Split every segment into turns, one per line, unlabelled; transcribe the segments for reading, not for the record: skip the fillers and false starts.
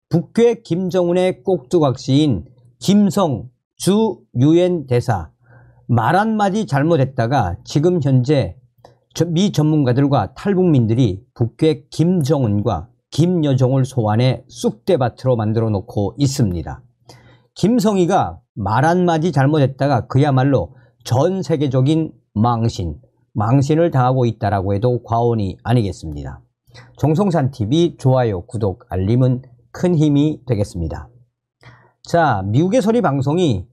북괴 김정은의 꼭두각시인 김성 주 유엔 대사 말 한마디 잘못했다가 지금 현재 미 전문가들과 탈북민들이 북괴 김정은과 김여정을 소환해 쑥대밭으로 만들어 놓고 있습니다. 김성희가 말 한마디 잘못했다가 그야말로 전 세계적인 망신을 당하고 있다라고 해도 과언이 아니겠습니다. 정성산TV 좋아요, 구독, 알림은 큰 힘이 되겠습니다. 자, 미국의 소리 방송이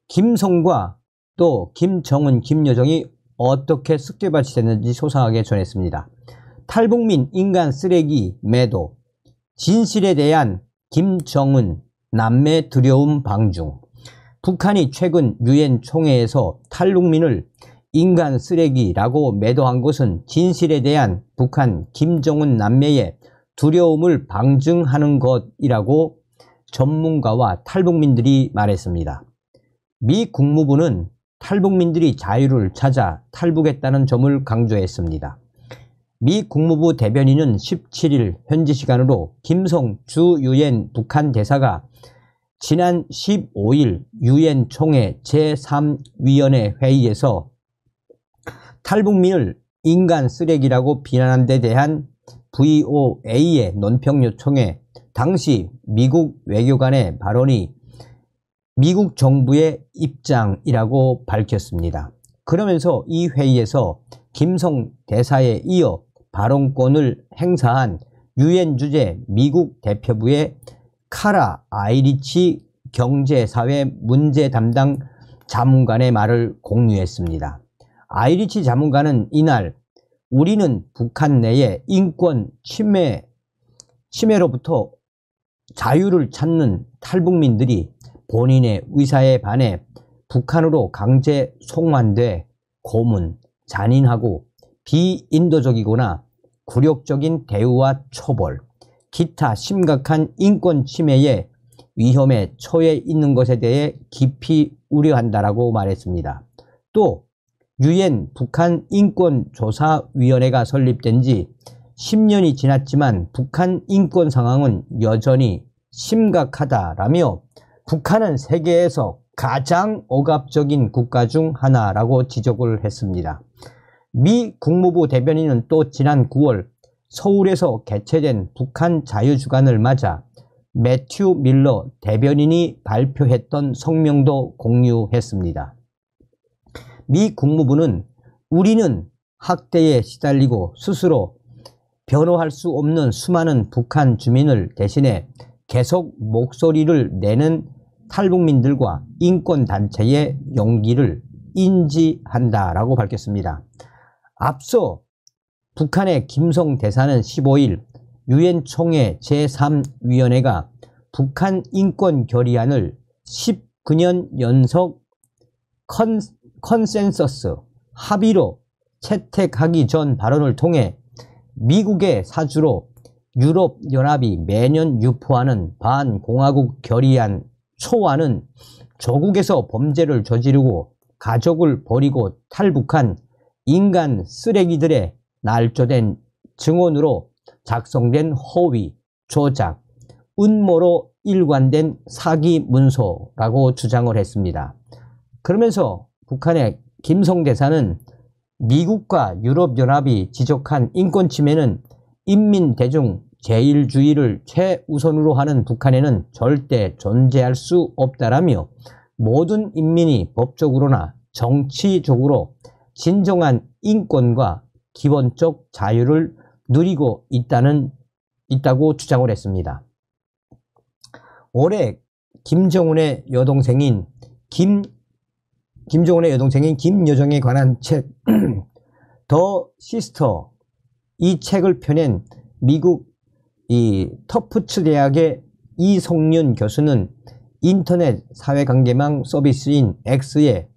김성과 또 김정은, 김여정이 어떻게 쑥대밭이 됐는지 소상하게 전했습니다. 탈북민 인간 쓰레기 매도, 진실에 대한 김정은 남매 두려움 방중. 북한이 최근 유엔 총회에서 탈북민을 인간 쓰레기라고 매도한 것은 진실에 대한 북한 김정은 남매의 두려움을 방증하는 것이라고 전문가와 탈북민들이 말했습니다. 미 국무부는 탈북민들이 자유를 찾아 탈북했다는 점을 강조했습니다. 미 국무부 대변인은 17일 현지 시간으로 김성 주 유엔 북한 대사가 지난 15일 유엔 총회 제3위원회 회의에서 탈북민을 인간 쓰레기라고 비난한 데 대한 VOA의 논평 요청에 당시 미국 외교관의 발언이 미국 정부의 입장이라고 밝혔습니다. 그러면서 이 회의에서 김성 대사에 이어 발언권을 행사한 유엔 주재 미국 대표부의 카라 아이리치 경제사회 문제 담당 자문관의 말을 공유했습니다. 아이리치 자문관은 이날 우리는 북한 내의 인권 침해로부터 자유를 찾는 탈북민들이 본인의 의사에 반해 북한으로 강제 송환돼 고문, 잔인하고 비인도적이거나 굴욕적인 대우와 처벌, 기타 심각한 인권 침해의 위험에 처해 있는 것에 대해 깊이 우려한다라고 말했습니다. 또 유엔 북한 인권조사위원회가 설립된 지 10년이 지났지만 북한 인권 상황은 여전히 심각하다라며 북한은 세계에서 가장 억압적인 국가 중 하나라고 지적을 했습니다. 미 국무부 대변인은 또 지난 9월 서울에서 개최된 북한 자유주간을 맞아 매튜 밀러 대변인이 발표했던 성명도 공유했습니다. 미 국무부는 우리는 학대에 시달리고 스스로 변호할 수 없는 수많은 북한 주민을 대신해 계속 목소리를 내는 탈북민들과 인권단체의 용기를 인지한다라고 밝혔습니다. 앞서 북한의 김성 대사는 15일 유엔 총회 제3위원회가 북한 인권 결의안을 19년 연속 컨센서스 합의로 채택하기 전 발언을 통해 미국의 사주로 유럽연합이 매년 유포하는 반공화국 결의안 초안은 조국에서 범죄를 저지르고 가족을 버리고 탈북한 인간 쓰레기들의 날조된 증언으로 작성된 허위, 조작, 음모로 일관된 사기 문서라고 주장을 했습니다. 그러면서 북한의 김성 대사는 미국과 유럽연합이 지적한 인권 침해는 인민대중 제일주의를 최우선으로 하는 북한에는 절대 존재할 수 없다라며 모든 인민이 법적으로나 정치적으로 진정한 인권과 기본적 자유를 누리고 있다고 주장을 했습니다. 올해 김정은의 여동생인 김여정에 관한 책 더 시스터, 이 책을 펴낸 미국 터프츠 대학의 이성윤 교수는 인터넷 사회관계망 서비스인 X의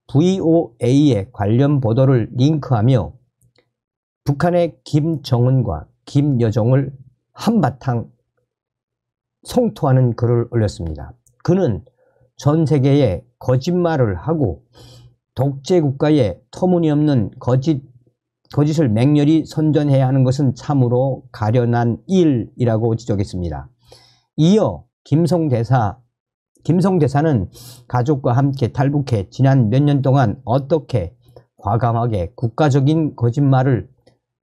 VOA의 관련 보도를 링크하며 북한의 김정은과 김여정을 한바탕 성토하는 글을 올렸습니다. 그는 전 세계에 거짓말을 하고 독재국가의 터무니없는 거짓을 맹렬히 선전해야 하는 것은 참으로 가련한 일이라고 지적했습니다. 이어 김성대사는 가족과 함께 탈북해 지난 몇 년 동안 어떻게 과감하게 국가적인 거짓말을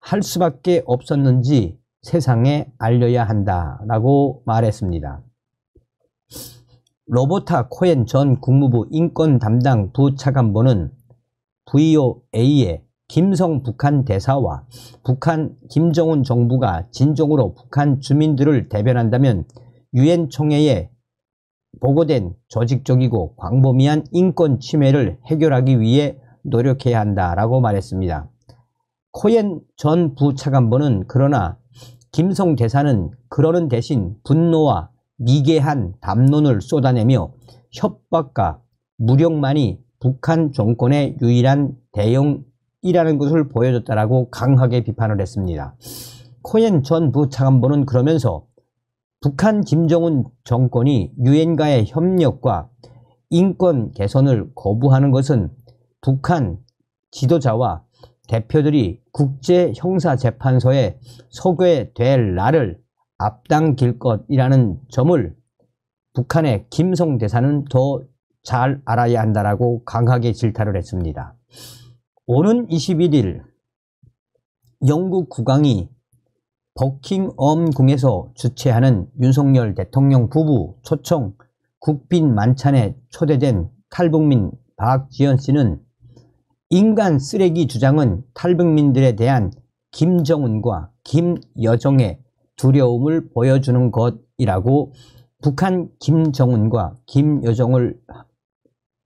할 수밖에 없었는지 세상에 알려야 한다라고 말했습니다. 로버타 코엔 전 국무부 인권 담당 부차관보는 VOA의 김성 북한 대사와 북한 김정은 정부가 진정으로 북한 주민들을 대변한다면 유엔 총회에 보고된 조직적이고 광범위한 인권 침해를 해결하기 위해 노력해야 한다라고 말했습니다. 코엔 전 부차관보는 그러나 김성 대사는 그러는 대신 분노와 미개한 담론을 쏟아내며 협박과 무력만이 북한 정권의 유일한 대응이라는 것을 보여줬다라고 강하게 비판을 했습니다. 코엔 전 부차관보는 그러면서 북한 김정은 정권이 유엔과의 협력과 인권 개선을 거부하는 것은 북한 지도자와 대표들이 국제형사재판소에 소개될 날을 앞당길 것이라는 점을 북한의 김성 대사는 더 잘 알아야 한다라고 강하게 질타를 했습니다. 오는 21일 영국 국왕이 버킹엄궁에서 주최하는 윤석열 대통령 부부 초청 국빈 만찬에 초대된 탈북민 박지연 씨는 인간 쓰레기 주장은 탈북민들에 대한 김정은과 김여정의 두려움을 보여주는 것이라고 북한 김정은과 김여정을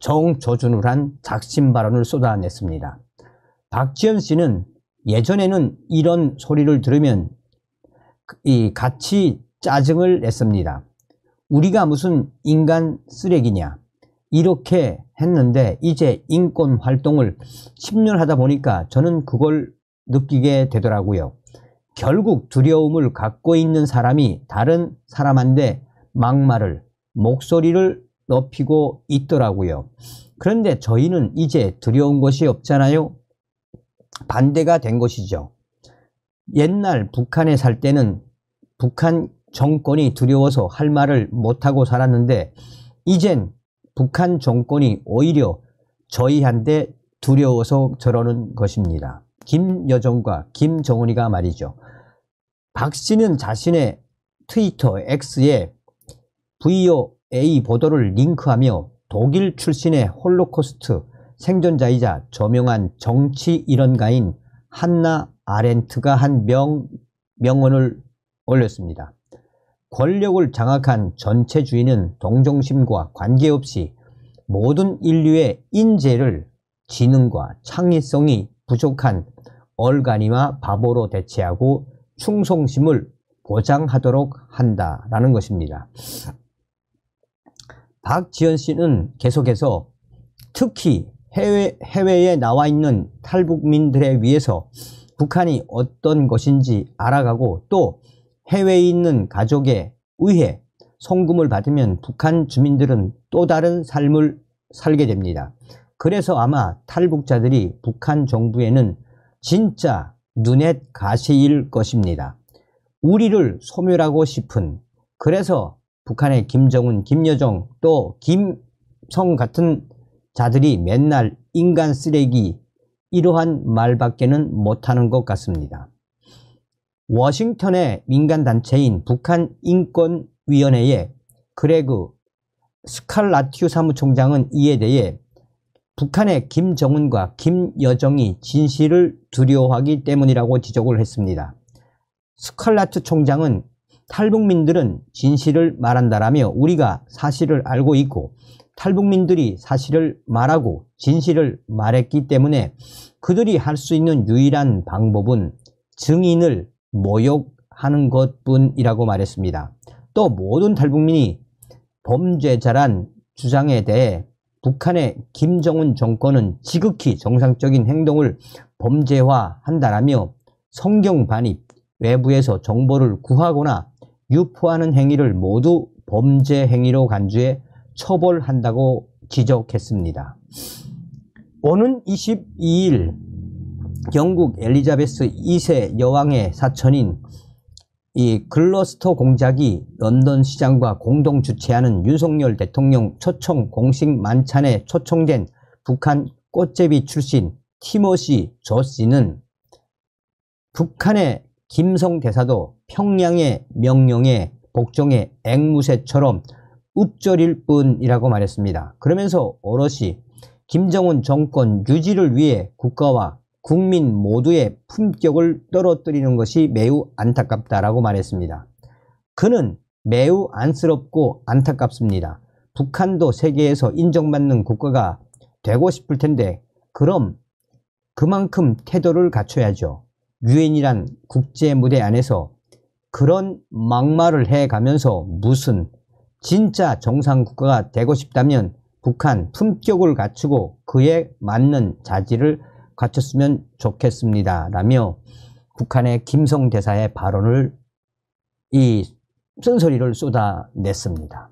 정조준을 한 작심 발언을 쏟아냈습니다. 박지연 씨는 예전에는 이런 소리를 들으면 같이 짜증을 냈습니다. 우리가 무슨 인간 쓰레기냐 이렇게 했는데 이제 인권 활동을 10년 하다 보니까 저는 그걸 느끼게 되더라고요. 결국 두려움을 갖고 있는 사람이 다른 사람한테 막말을 목소리를 높이고 있더라고요. 그런데 저희는 이제 두려운 것이 없잖아요. 반대가 된 것이죠. 옛날 북한에 살 때는 북한 정권이 두려워서 할 말을 못하고 살았는데 이젠 북한 정권이 오히려 저희한테 두려워서 저러는 것입니다. 김여정과 김정은이가 말이죠. 박 씨는 자신의 트위터 X에 VOA 보도를 링크하며 독일 출신의 홀로코스트 생존자이자 저명한 정치 일원가인 한나 아렌트가 한 명언을 올렸습니다. 권력을 장악한 전체주의는 동정심과 관계없이 모든 인류의 인재를 지능과 창의성이 부족한 얼간이와 바보로 대체하고 충성심을 보장하도록 한다라는 것입니다. 박지연 씨는 계속해서 특히 해외에 나와 있는 탈북민들에 위해서 북한이 어떤 것인지 알아가고 또 해외에 있는 가족에 의해 송금을 받으면 북한 주민들은 또 다른 삶을 살게 됩니다. 그래서 아마 탈북자들이 북한 정부에는 진짜 눈엣 가시일 것입니다. 우리를 소멸하고 싶은, 그래서 북한의 김정은, 김여정 또 김성 같은 자들이 맨날 인간 쓰레기 이러한 말밖에는 못하는 것 같습니다. 워싱턴의 민간단체인 북한인권위원회의 그레그 스칼라튜 사무총장은 이에 대해 북한의 김정은과 김여정이 진실을 두려워하기 때문이라고 지적을 했습니다. 스칼라투 총장은 탈북민들은 진실을 말한다라며 우리가 사실을 알고 있고 탈북민들이 사실을 말하고 진실을 말했기 때문에 그들이 할 수 있는 유일한 방법은 증인을 모욕하는 것뿐이라고 말했습니다. 또 모든 탈북민이 범죄자란 주장에 대해 북한의 김정은 정권은 지극히 정상적인 행동을 범죄화한다라며 성경 반입, 외부에서 정보를 구하거나 유포하는 행위를 모두 범죄 행위로 간주해 처벌한다고 지적했습니다. 오는 22일 영국 엘리자베스 2세 여왕의 사촌인 이 글러스터 공작이 런던 시장과 공동 주최하는 윤석열 대통령 초청 공식 만찬에 초청된 북한 꽃제비 출신 티모시 조 씨는 북한의 김성 대사도 평양의 명령에 복종의 앵무새처럼 읍절일 뿐이라고 말했습니다. 그러면서 오롯이 김정은 정권 유지를 위해 국가와 국민 모두의 품격을 떨어뜨리는 것이 매우 안타깝다라고 말했습니다. 그는 매우 안쓰럽고 안타깝습니다. 북한도 세계에서 인정받는 국가가 되고 싶을 텐데 그럼 그만큼 태도를 갖춰야죠. 유엔이란 국제 무대 안에서 그런 막말을 해가면서 무슨 진짜 정상국가가 되고 싶다면 북한 품격을 갖추고 그에 맞는 자질을 갖췄으면 좋겠습니다. 라며 북한의 김성 대사의 발언을 이 쓴소리를 쏟아냈습니다.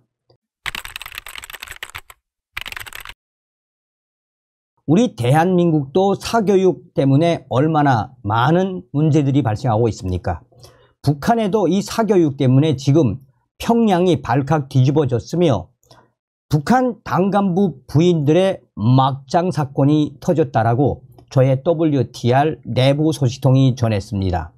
우리 대한민국도 사교육 때문에 얼마나 많은 문제들이 발생하고 있습니까? 북한에도 이 사교육 때문에 지금 평양이 발칵 뒤집어졌으며 북한 당간부 부인들의 막장 사건이 터졌다라고 저의 WTR 내부 소식통이 전했습니다.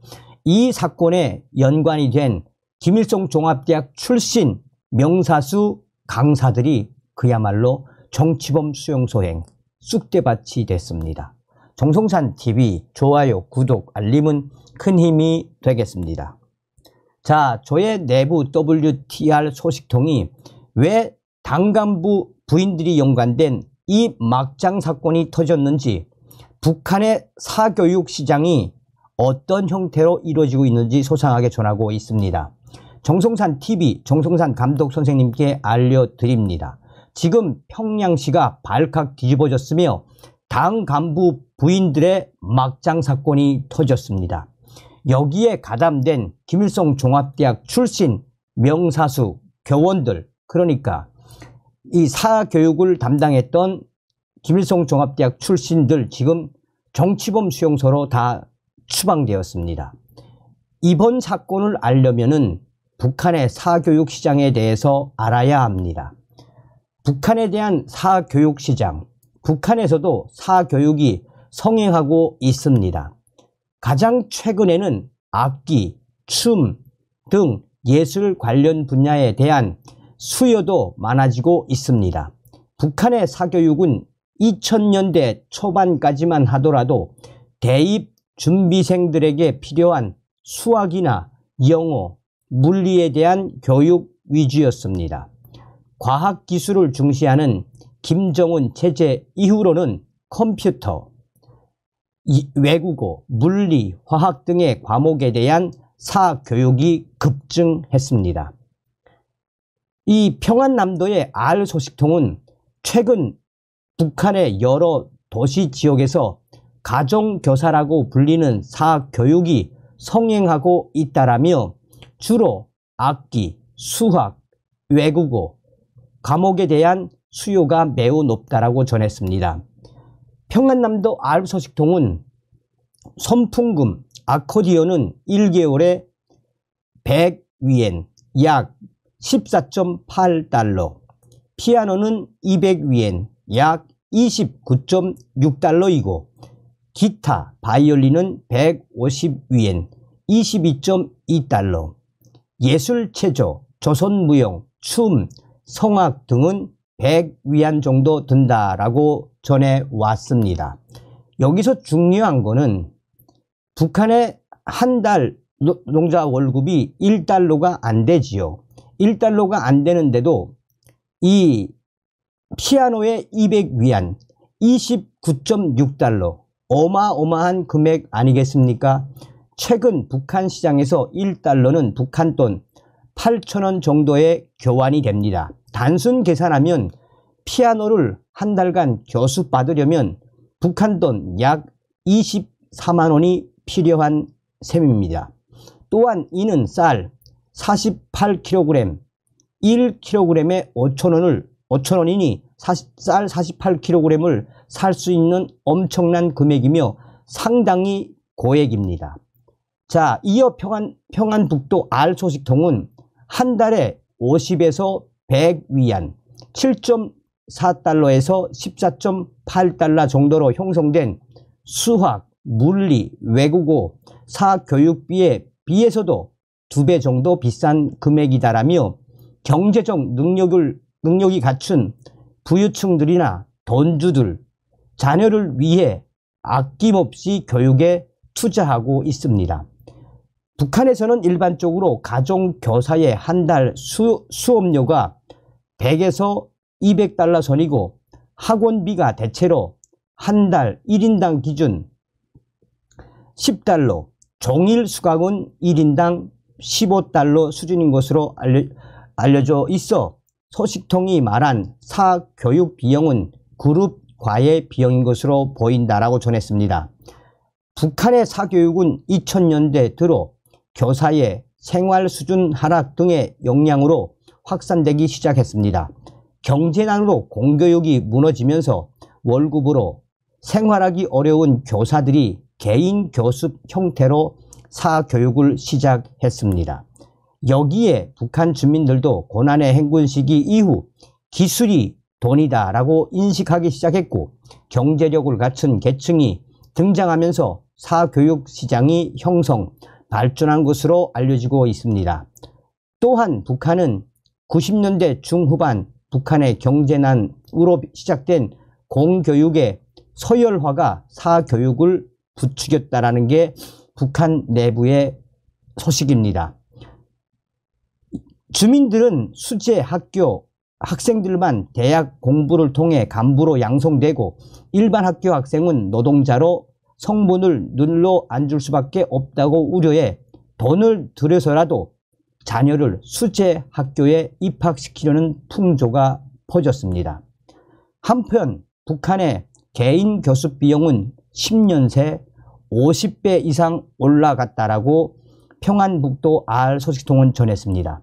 이 사건에 연관이 된 김일성 종합대학 출신 명사수 강사들이 그야말로 정치범 수용소행 쑥대밭이 됐습니다. 정성산TV 좋아요, 구독, 알림은 큰 힘이 되겠습니다. 자, 저의 내부 WTR 소식통이 왜 당간부 부인들이 연관된 이 막장 사건이 터졌는지, 북한의 사교육 시장이 어떤 형태로 이루어지고 있는지 소상하게 전하고 있습니다. 정성산TV 정성산 감독 선생님께 알려드립니다. 지금 평양시가 발칵 뒤집어졌으며 당 간부 부인들의 막장 사건이 터졌습니다. 여기에 가담된 김일성 종합대학 출신 명사수 교원들, 그러니까 이 사교육을 담당했던 김일성 종합대학 출신들 지금 정치범 수용소로 다 추방되었습니다. 이번 사건을 알려면은 북한의 사교육 시장에 대해서 알아야 합니다. 북한에 대한 사교육 시장, 북한에서도 사교육이 성행하고 있습니다. 가장 최근에는 악기, 춤 등 예술 관련 분야에 대한 수요도 많아지고 있습니다. 북한의 사교육은 2000년대 초반까지만 하더라도 대입 준비생들에게 필요한 수학이나 영어, 물리에 대한 교육 위주였습니다. 과학기술을 중시하는 김정은 체제 이후로는 컴퓨터, 외국어, 물리, 화학 등의 과목에 대한 사교육이 급증했습니다. 이 평안남도의 R소식통은 최근 북한의 여러 도시 지역에서 가정교사라고 불리는 사교육이 성행하고 있다라며 주로 악기, 수학, 외국어, 과목에 대한 수요가 매우 높다라고 전했습니다. 평안남도 R소식통은 선풍금, 아코디언은 1개월에 100위엔, 약 14.8달러, 피아노는 200위엔, 약 29.6달러이고 기타, 바이올린은 150위엔, 22.2달러, 예술체조, 조선무용, 춤, 성악 등은 100위안 정도 든다라고 전해왔습니다. 여기서 중요한 거는 북한의 한 달 노동자 월급이 1달러가 안 되지요. 1달러가 안 되는데도 이 피아노의 200위안, 29.6달러, 어마어마한 금액 아니겠습니까? 최근 북한 시장에서 1달러는 북한 돈 8,000원 정도의 교환이 됩니다. 단순 계산하면 피아노를 한 달간 교습 받으려면 북한 돈 약 24만 원이 필요한 셈입니다. 또한 이는 쌀 48kg, 1kg에 5,000원이니 쌀 48kg을 살 수 있는 엄청난 금액이며 상당히 고액입니다. 자, 이어 평안북도 알소식통은 한 달에 50에서 100위안, 7.4달러에서 14.8달러 정도로 형성된 수학, 물리, 외국어, 사교육비에 비해서도 2배 정도 비싼 금액이다라며 경제적 능력이 갖춘 부유층들이나 돈주들, 자녀를 위해 아낌없이 교육에 투자하고 있습니다. 북한에서는 일반적으로 가정교사의 한 달 수업료가 100에서 200달러 선이고 학원비가 대체로 한 달 1인당 기준 10달러, 종일 수강은 1인당 15달러 수준인 것으로 알려져 있어 소식통이 말한 사교육 비용은 그룹 과외 비용인 것으로 보인다라고 전했습니다. 북한의 사교육은 2000년대 들어 교사의 생활 수준 하락 등의 영향으로 확산되기 시작했습니다. 경제난으로 공교육이 무너지면서 월급으로 생활하기 어려운 교사들이 개인 교습 형태로 사교육을 시작했습니다. 여기에 북한 주민들도 고난의 행군 시기 이후 기술이 돈이다 라고 인식하기 시작했고 경제력을 갖춘 계층이 등장하면서 사교육 시장이 발전한 것으로 알려지고 있습니다. 또한 북한은 90년대 중후반 북한의 경제난으로 시작된 공교육의 서열화가 사교육을 부추겼다라는 게 북한 내부의 소식입니다. 주민들은 수재 학생들만 대학 공부를 통해 간부로 양성되고 일반 학교 학생은 노동자로 성분을 눌러 앉을 수밖에 없다고 우려해 돈을 들여서라도 자녀를 수재 학교에 입학시키려는 풍조가 퍼졌습니다. 한편 북한의 개인 교습 비용은 10년 새 50배 이상 올라갔다라고 평안북도 알소식통은 전했습니다.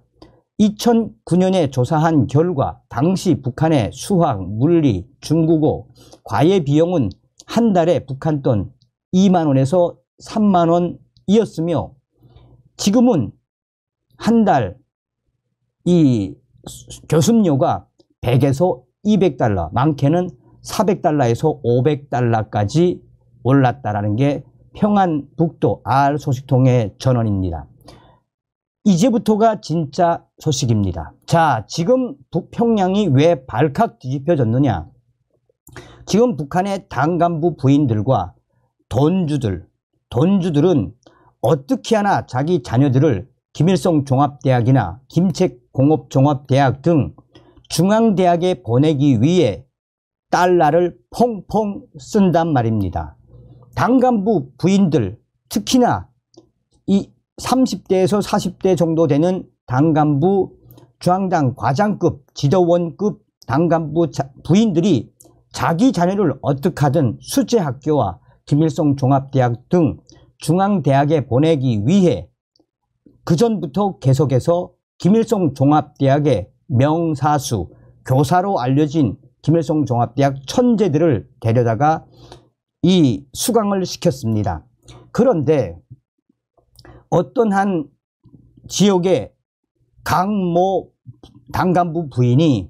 2009년에 조사한 결과 당시 북한의 수학, 물리, 중국어 과외 비용은 한 달에 북한 돈 2만원에서 3만원이었으며 지금은 한 달 이 교습료가 100에서 200달러, 많게는 400달러에서 500달러까지 올랐다라는 게 평안북도 알소식통의 전언입니다. 이제부터가 진짜 소식입니다. 자, 지금 북평양이 왜 발칵 뒤집혀졌느냐? 지금 북한의 당 간부 부인들과 돈주들은 어떻게 하나 자기 자녀들을 김일성 종합대학이나 김책공업종합대학 등 중앙대학에 보내기 위해 달러를 펑펑 쓴단 말입니다. 당 간부 부인들, 특히나 이 30대에서 40대 정도 되는 당 간부 중앙당 과장급, 지도원급 당 간부 부인들이 자기 자녀를 어떻게 하든 수재학교와 김일성 종합대학 등 중앙대학에 보내기 위해 그전부터 계속해서 김일성 종합대학의 명사수, 교사로 알려진 김일성 종합대학 천재들을 데려다가 이 수강을 시켰습니다. 그런데 어떤 한 지역의 강모 당간부 부인이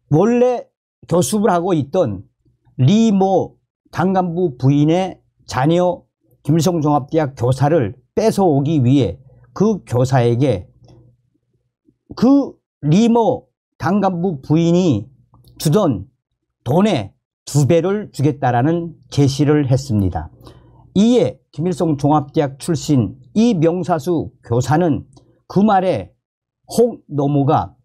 원래 교습을 하고 있던 리모 당간부 부인의 자녀 김일성 종합대학 교사를 뺏어오기 위해 그 교사에게 그 리모 당간부 부인이 주던 돈의 2배를 주겠다라는 제시를 했습니다. 이에 김일성 종합대학 출신 이 명사수 교사는 그 말에 혹 노모가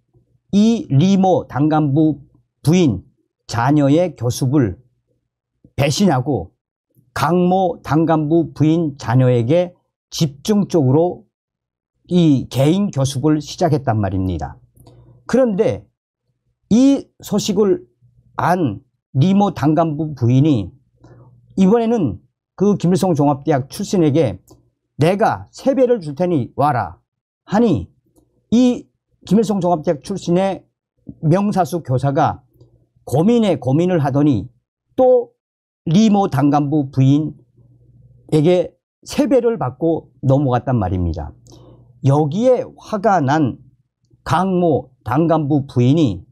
이 리모 당간부 부인 자녀의 교습을 배신하고 강모 당간부 부인 자녀에게 집중적으로 이 개인 교습을 시작했단 말입니다. 그런데 이 소식을 안 리모 당간부 부인이 이번에는 그 김일성 종합대학 출신에게 내가 3배를 줄 테니 와라 하니 이 김일성 종합대학 출신의 명사수 교사가 고민을 하더니 또 리모 당간부 부인에게 세배를 받고 넘어갔단 말입니다. 여기에 화가 난 강모 당간부 부인이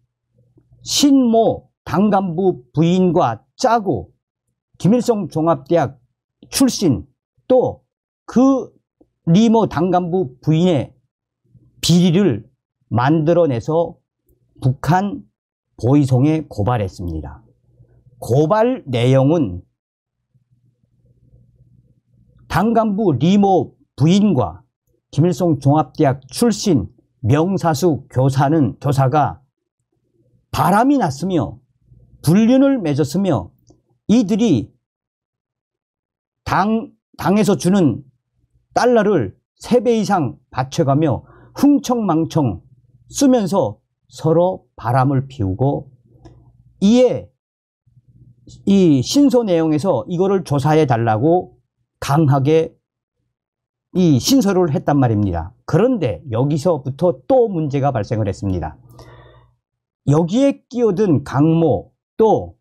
신모 당간부 부인과 짜고 김일성 종합대학 출신 또 그 리모 당간부 부인의 비리를 만들어내서 북한 보이송에 고발했습니다. 고발 내용은 당간부 리모 부인과 김일성 종합대학 출신 명사수 교사가 바람이 났으며 불륜을 맺었으며 이들이 당에서 주는 달러를 3배 이상 바쳐가며 흥청망청 쓰면서 서로 바람을 피우고 이에 이 신소 내용에서 이거를 조사해 달라고 강하게 이 신소를 했단 말입니다. 그런데 여기서부터 또 문제가 발생을 했습니다. 여기에 끼어든 강모 또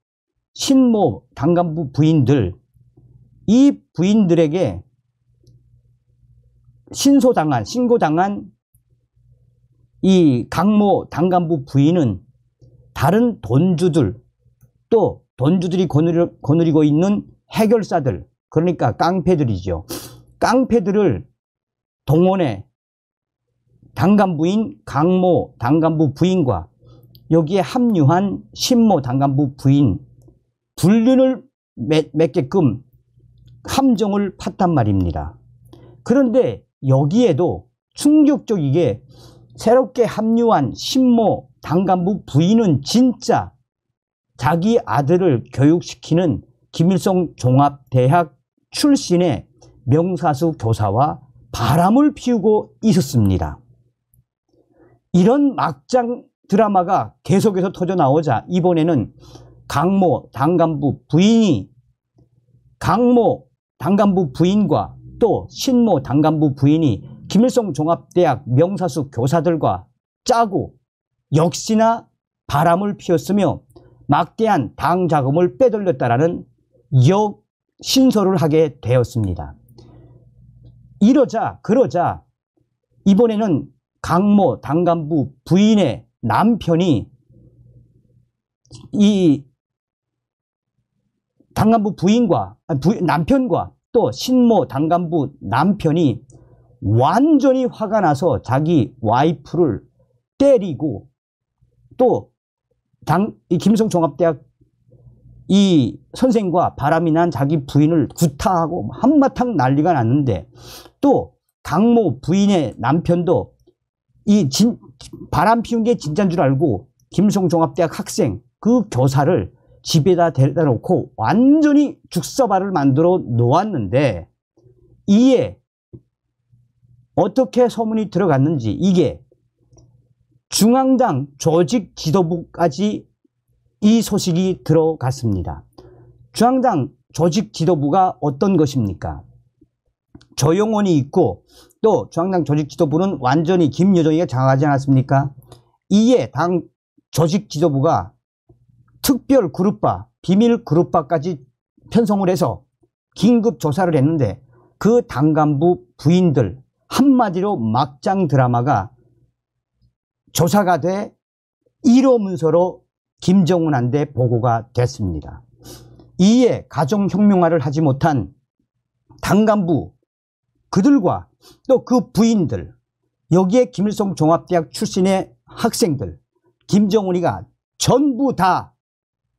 신모 당간부 부인들, 이 부인들에게 신고당한 이 강모 당간부 부인은 다른 돈주들 또 돈주들이 거느리고 있는 해결사들, 그러니까 깡패들이죠. 깡패들을 동원해 당간부인 강모 당간부 부인과 여기에 합류한 신모 당간부 부인 불륜을 맺게끔 함정을 팠단 말입니다. 그런데 여기에도 충격적이게 새롭게 합류한 신모 당간부 부인은 진짜 자기 아들을 교육시키는 김일성 종합대학 출신의 명사수 교사와 바람을 피우고 있었습니다. 이런 막장 드라마가 계속해서 터져 나오자 이번에는 강모 당간부 부인이 강모 당간부 부인과 또 신모 당간부 부인이 김일성 종합대학 명사수 교사들과 짜고 역시나 바람을 피웠으며 막대한 당 자금을 빼돌렸다라는 역신소를 하게 되었습니다. 그러자 이번에는 강모 당간부 부인의 남편이 이 당간부 남편과 또 신모 당간부 남편이 완전히 화가 나서 자기 와이프를 때리고 또 이 김일성 종합대학 이 선생과 바람이 난 자기 부인을 구타하고 한바탕 난리가 났는데 또 강모 부인의 남편도 이 바람 피운 게 진짜인 줄 알고 김일성 종합대학 학생 그 교사를 집에다 데려다 놓고 완전히 죽서발을 만들어 놓았는데 이에 어떻게 소문이 들어갔는지 이게 중앙당 조직 지도부까지 이 소식이 들어갔습니다. 중앙당 조직 지도부가 어떤 것입니까? 조용원이 있고 또 중앙당 조직 지도부는 완전히 김여정이가 장악하지 않았습니까? 이에 당 조직 지도부가 특별 그룹바, 비밀 그룹바까지 편성을 해서 긴급 조사를 했는데 그 당간부 부인들 한마디로 막장 드라마가 조사가 돼 1호 문서로 김정은한테 보고가 됐습니다. 이에 가정혁명화를 하지 못한 당간부 그들과 또 그 부인들 여기에 김일성 종합대학 출신의 학생들 김정은이가 전부 다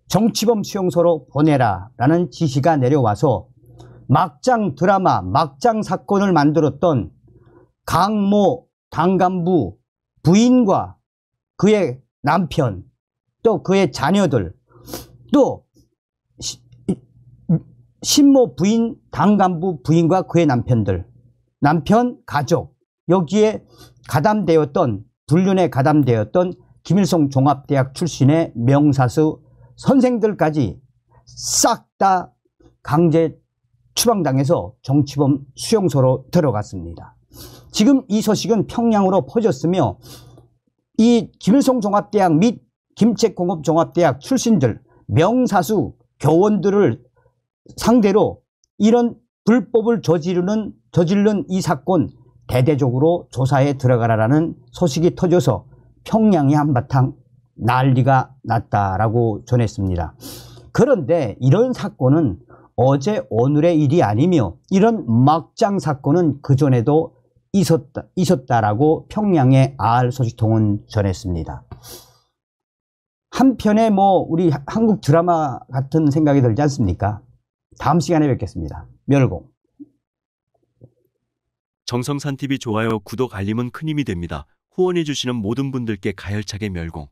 정치범 수용소로 보내라 라는 지시가 내려와서 막장 드라마 막장 사건을 만들었던 강모 당간부 부인과 그의 남편 또 그의 자녀들 또 신모 부인 당간부 부인과 그의 남편 가족 여기에 불륜에 가담되었던 김일성 종합대학 출신의 명사수 선생들까지 싹 다 강제 추방당해서 정치범 수용소로 들어갔습니다. 지금 이 소식은 평양으로 퍼졌으며 이 김일성 종합대학 및 김책공업종합대학 출신들 명사수 교원들을 상대로 이런 불법을 저지른 이 사건 대대적으로 조사에 들어가라라는 소식이 터져서 평양이 한바탕 난리가 났다라고 전했습니다. 그런데 이런 사건은 어제 오늘의 일이 아니며 이런 막장 사건은 그전에도 있었다라고 평양의 아알 소식통은 전했습니다. 한편에 우리 한국 드라마 같은 생각이 들지 않습니까? 다음 시간에 뵙겠습니다. 멸공.
정성산TV 좋아요, 구독, 알림은 큰 힘이 됩니다. 후원해주시는 모든 분들께 가열차게 멸공.